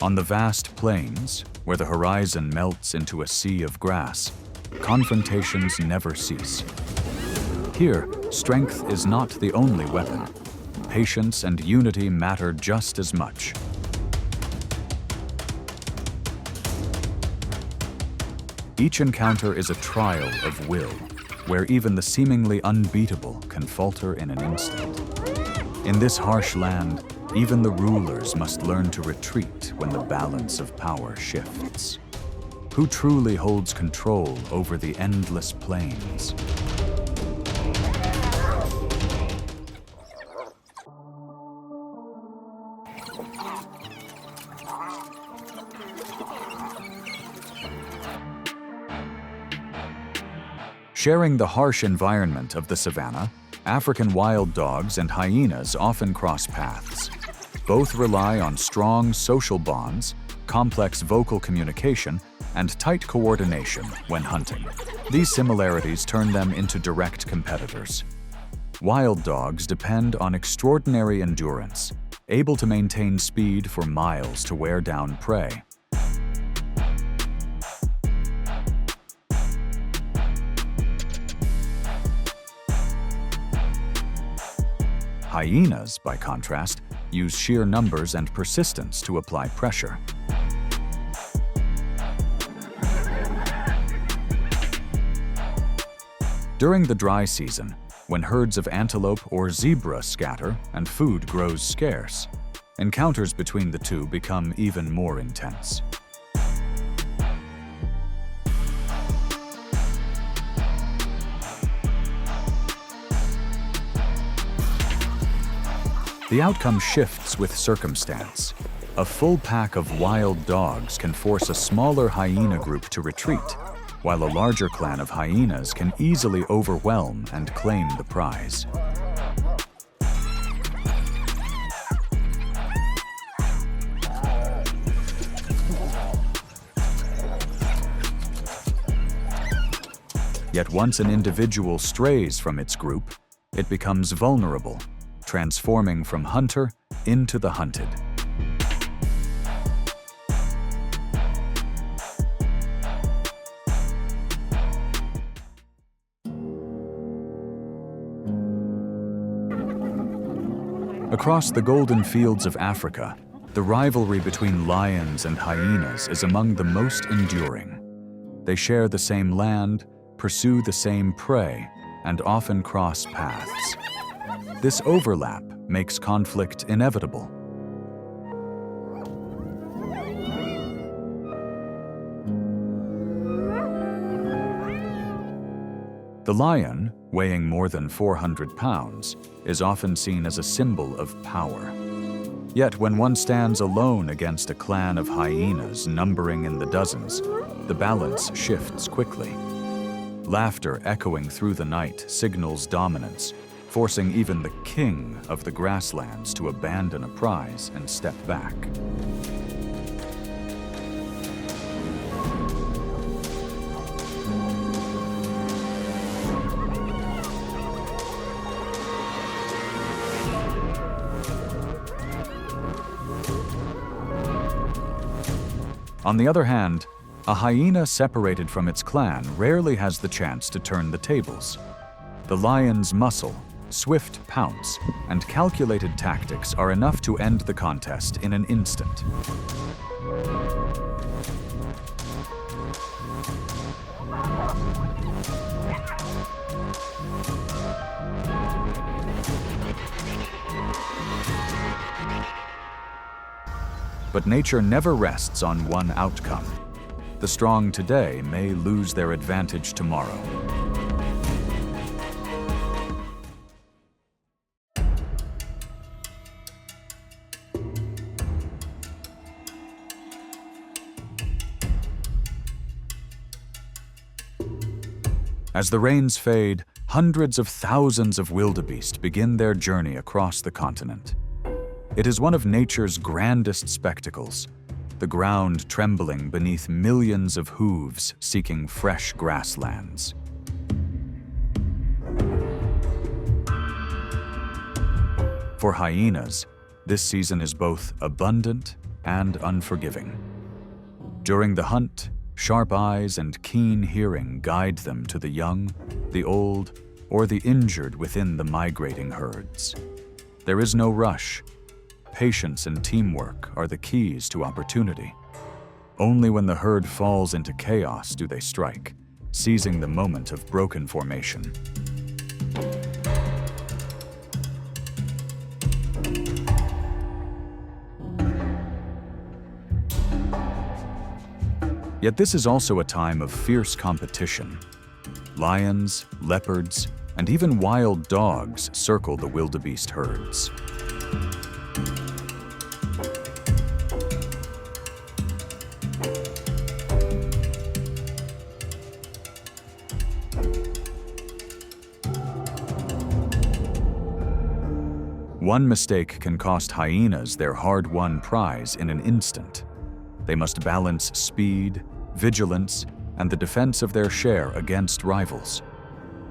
On the vast plains, where the horizon melts into a sea of grass, confrontations never cease. Here, strength is not the only weapon. Patience and unity matter just as much. Each encounter is a trial of will, where even the seemingly unbeatable can falter in an instant. In this harsh land, even the rulers must learn to retreat when the balance of power shifts. Who truly holds control over the endless plains? Sharing the harsh environment of the savannah, African wild dogs and hyenas often cross paths. Both rely on strong social bonds, complex vocal communication, and tight coordination when hunting. These similarities turn them into direct competitors. Wild dogs depend on extraordinary endurance, able to maintain speed for miles to wear down prey. Hyenas, by contrast, use sheer numbers and persistence to apply pressure. During the dry season, when herds of antelope or zebra scatter and food grows scarce, encounters between the two become even more intense. The outcome shifts with circumstance. A full pack of wild dogs can force a smaller hyena group to retreat, while a larger clan of hyenas can easily overwhelm and claim the prize. Yet once an individual strays from its group, it becomes vulnerable, transforming from hunter into the hunted. Across the golden fields of Africa, the rivalry between lions and hyenas is among the most enduring. They share the same land, pursue the same prey, and often cross paths. This overlap makes conflict inevitable. The lion, weighing more than 400 pounds, is often seen as a symbol of power. Yet when one stands alone against a clan of hyenas numbering in the dozens, the balance shifts quickly. Laughter echoing through the night signals dominance, forcing even the king of the grasslands to abandon a prize and step back. On the other hand, a hyena separated from its clan rarely has the chance to turn the tables. The lion's muscle, swift pounce, and calculated tactics are enough to end the contest in an instant. But nature never rests on one outcome. The strong today may lose their advantage tomorrow. As the rains fade, hundreds of thousands of wildebeest begin their journey across the continent. It is one of nature's grandest spectacles, the ground trembling beneath millions of hooves seeking fresh grasslands. For hyenas, this season is both abundant and unforgiving. During the hunt, sharp eyes and keen hearing guide them to the young, the old, or the injured within the migrating herds. There is no rush. Patience and teamwork are the keys to opportunity. Only when the herd falls into chaos do they strike, seizing the moment of broken formation. Yet this is also a time of fierce competition. Lions, leopards, and even wild dogs circle the wildebeest herds. One mistake can cost hyenas their hard-won prize in an instant. They must balance speed, vigilance, and the defense of their share against rivals.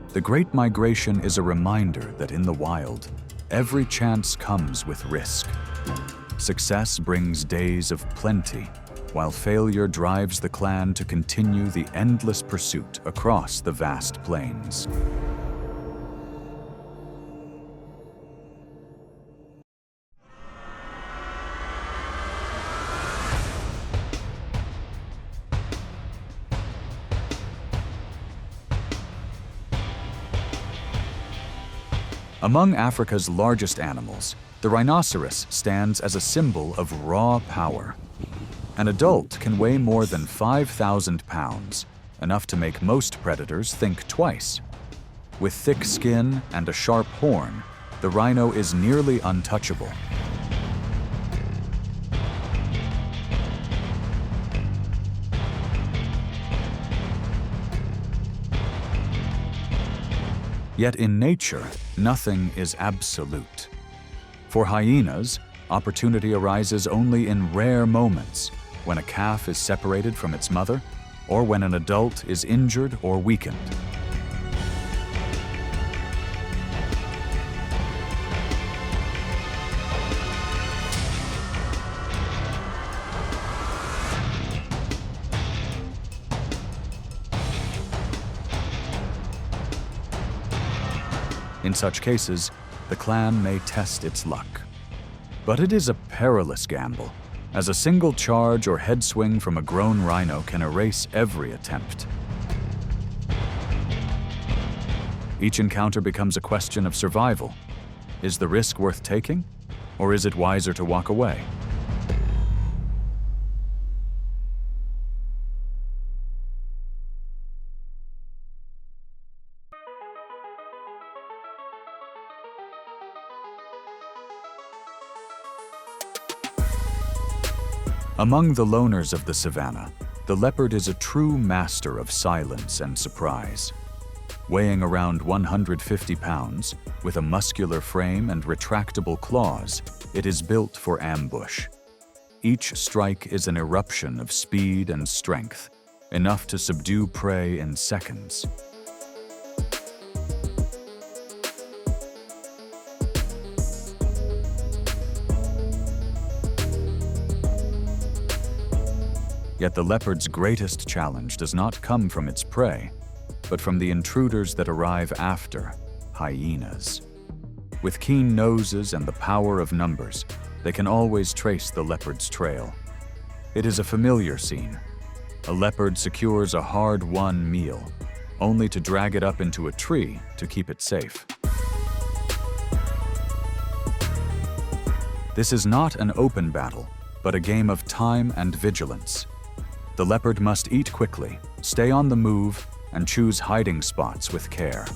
The Great Migration is a reminder that in the wild, every chance comes with risk. Success brings days of plenty, while failure drives the clan to continue the endless pursuit across the vast plains. Among Africa's largest animals, the rhinoceros stands as a symbol of raw power. An adult can weigh more than 5,000 pounds, enough to make most predators think twice. With thick skin and a sharp horn, the rhino is nearly untouchable. Yet in nature, nothing is absolute. For hyenas, opportunity arises only in rare moments, when a calf is separated from its mother, or when an adult is injured or weakened. In such cases, the clan may test its luck. But it is a perilous gamble, as a single charge or head swing from a grown rhino can erase every attempt. Each encounter becomes a question of survival. Is the risk worth taking, or is it wiser to walk away? Among the loners of the savannah, the leopard is a true master of silence and surprise. Weighing around 150 pounds, with a muscular frame and retractable claws, it is built for ambush. Each strike is an eruption of speed and strength, enough to subdue prey in seconds. Yet the leopard's greatest challenge does not come from its prey, but from the intruders that arrive after, hyenas. With keen noses and the power of numbers, they can always trace the leopard's trail. It is a familiar scene. A leopard secures a hard-won meal, only to drag it up into a tree to keep it safe. This is not an open battle, but a game of time and vigilance. The leopard must eat quickly, stay on the move, and choose hiding spots with care.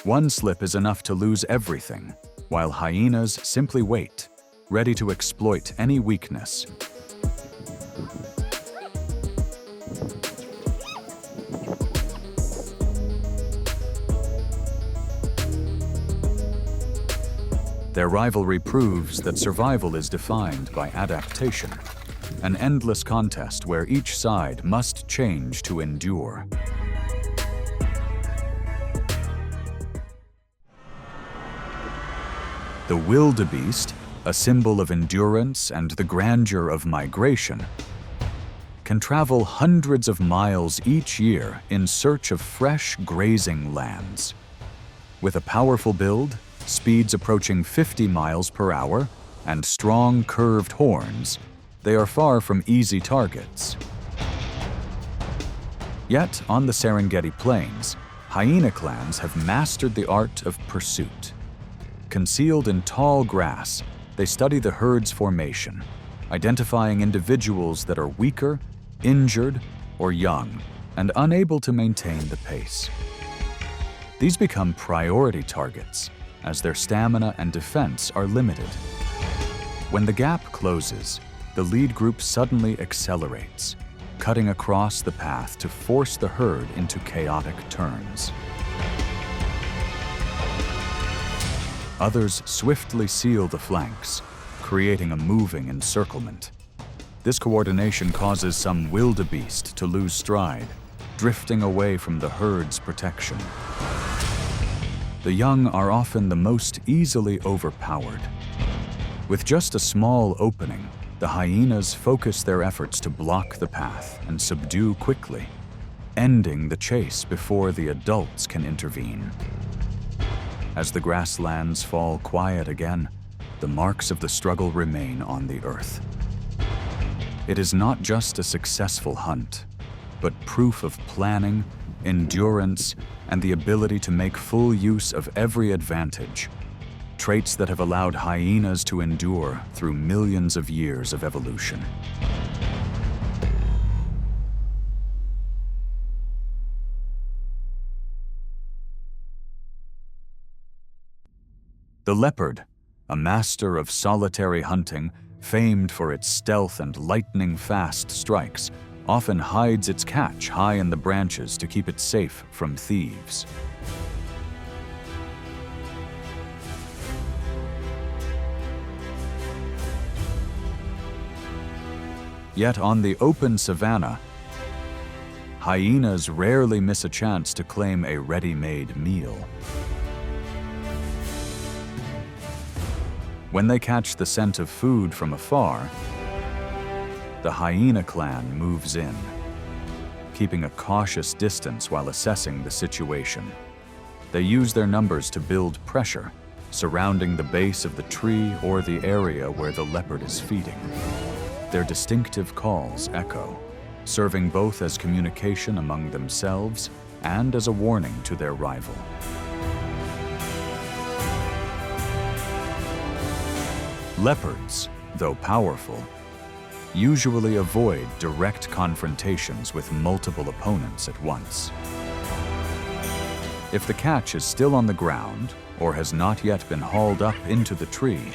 One slip is enough to lose everything, while hyenas simply wait, ready to exploit any weakness. Their rivalry proves that survival is defined by adaptation, an endless contest where each side must change to endure. The wildebeest, a symbol of endurance and the grandeur of migration, can travel hundreds of miles each year in search of fresh grazing lands. With a powerful build, speeds approaching 50 miles per hour, and strong curved horns, they are far from easy targets. Yet, on the Serengeti Plains, hyena clans have mastered the art of pursuit. Concealed in tall grass, they study the herd's formation, identifying individuals that are weaker, injured, or young, and unable to maintain the pace. These become priority targets, as their stamina and defense are limited. When the gap closes, the lead group suddenly accelerates, cutting across the path to force the herd into chaotic turns. Others swiftly seal the flanks, creating a moving encirclement. This coordination causes some wildebeest to lose stride, drifting away from the herd's protection. The young are often the most easily overpowered. With just a small opening, the hyenas focus their efforts to block the path and subdue quickly, ending the chase before the adults can intervene. As the grasslands fall quiet again, the marks of the struggle remain on the earth. It is not just a successful hunt, but proof of planning, endurance, and the ability to make full use of every advantage, traits that have allowed hyenas to endure through millions of years of evolution. The leopard, a master of solitary hunting, famed for its stealth and lightning-fast strikes, often hides its catch high in the branches to keep it safe from thieves. Yet on the open savanna, hyenas rarely miss a chance to claim a ready-made meal. When they catch the scent of food from afar, the hyena clan moves in, keeping a cautious distance while assessing the situation. They use their numbers to build pressure, surrounding the base of the tree or the area where the leopard is feeding. Their distinctive calls echo, serving both as communication among themselves and as a warning to their rival. Leopards, though powerful, usually avoid direct confrontations with multiple opponents at once. If the catch is still on the ground or has not yet been hauled up into the tree,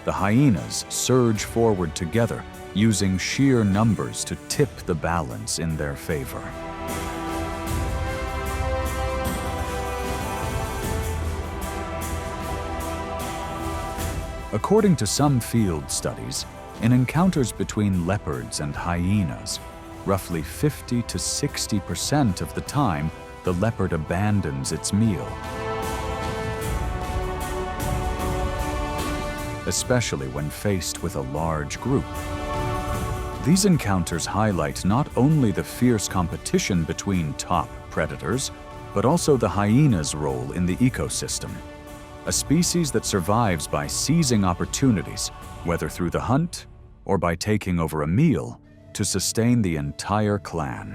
the hyenas surge forward together, using sheer numbers to tip the balance in their favor. According to some field studies, in encounters between leopards and hyenas, roughly 50 to 60% of the time, the leopard abandons its meal. Especially when faced with a large group. These encounters highlight not only the fierce competition between top predators, but also the hyena's role in the ecosystem. A species that survives by seizing opportunities, whether through the hunt or by taking over a meal, to sustain the entire clan.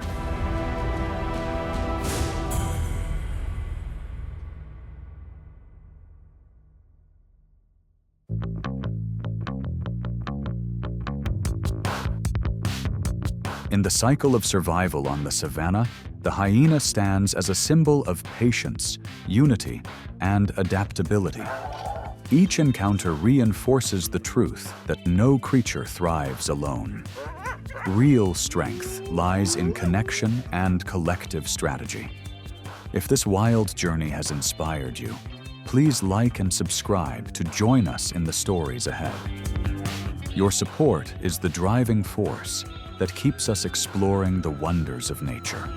In the cycle of survival on the savanna, the hyena stands as a symbol of patience, unity, and adaptability. Each encounter reinforces the truth that no creature thrives alone. Real strength lies in connection and collective strategy. If this wild journey has inspired you, please like and subscribe to join us in the stories ahead. Your support is the driving force that keeps us exploring the wonders of nature.